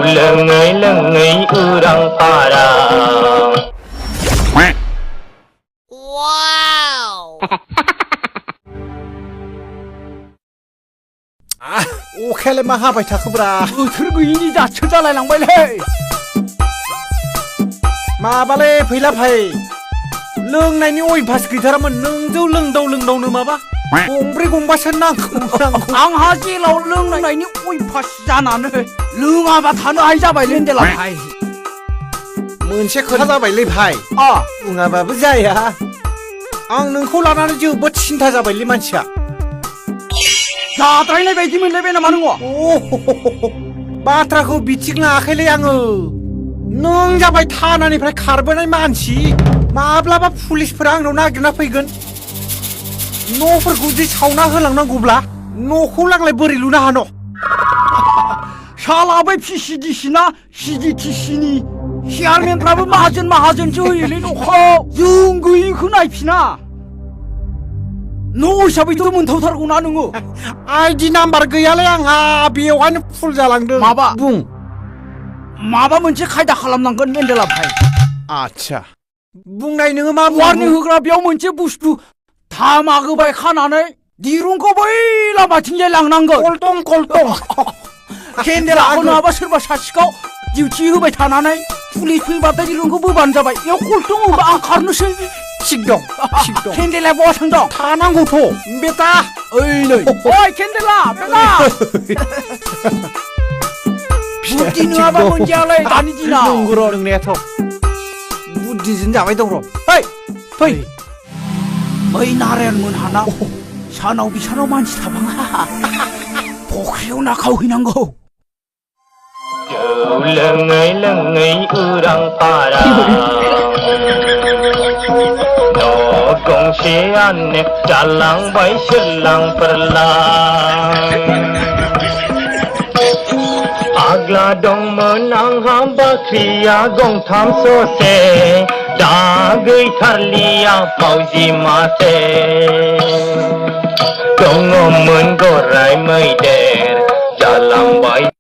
lengai urang parang. Wow! अखायालाय मा हाबाय थाखोब्रा बोथोर गैयिनि जाथो जालायलांबायलै माबालै फैला भाई लोंनायनि अयभास गैथारामोन नोंजौ लोंदावनो माबा गंब्रै गंबासो नांगौ आंहा जेलाव लोंनायनि अयभास जानानै लोङाबा थानो हायि जाबायलै देला भाई मोनसे खोथा जाबायलै भाई बुङाबाबो जाया आं नोंखौ लानानै जोबोद सिन्था जाबायलै मानसिया जाद्रायनाय बायदि मोनलायबाय नामा नोङो बाथ्राखौ बिथिं लायाखैलै आङो नों जाबाय थानानिफ्राय खारबोनाय मानसि माब्लाबा पुलिसफोरा आंनाव नागिरना फैगोन न'फोरखौ जुदि सावना होलांनांगौब्ला न'खौ लांलाय बोरै लुनो हानो साला बै पिसिडिसिना सिडिटिसिनि चेयारमेनफ्राबो माहाजोनसो होयोलै न'खौ जों गैयिखौ नायफिना न' हिसाबैथ' मोनथावथारगौना नोङो आइडि नाम्बार गैयालै आंहा बेवहायनो फुल जालांदों माबा बुं माबा मोनसे खायदा खालामनांगोन मेन्देला भाई आच्छा बुंनाय नोङो मा वारनिं होग्रा बेयाव मोनसे बुस्थु धामा गोबाय खानानै दिरुंखौ बै लामाथिंजाय लांनांगोन कलटं केन्देलाखौ नङाबा सोरबा सासेखौ डिउटि होबाय थानानै पुलिस फैबाथाय दिरुंखौ बोबानो जाबाय बेयाव कलटं होबा आं खारनोसै थिग दं केन्देलाया बहा थांदों थानांगौथ' बेटा ओइ नै ओइ केन्देला बेटा बुद्धि नङाबा मोनजायालै दानि दिनाव नंगौ र' नोंनायाथ' बुद्धिजों जाबाय दं र' फै बै नारायण मोनहानाव सानाव बिसानाव मानसि थाबाङा फख्रियाव ना खावहैनांगौ Lengai urang parang. No gongsean jalang bai selang perlang. Agla dong menang hamba kriya gong tham sose. Dagai tharliya fauji mase. Dong men gorai mai der jalang bai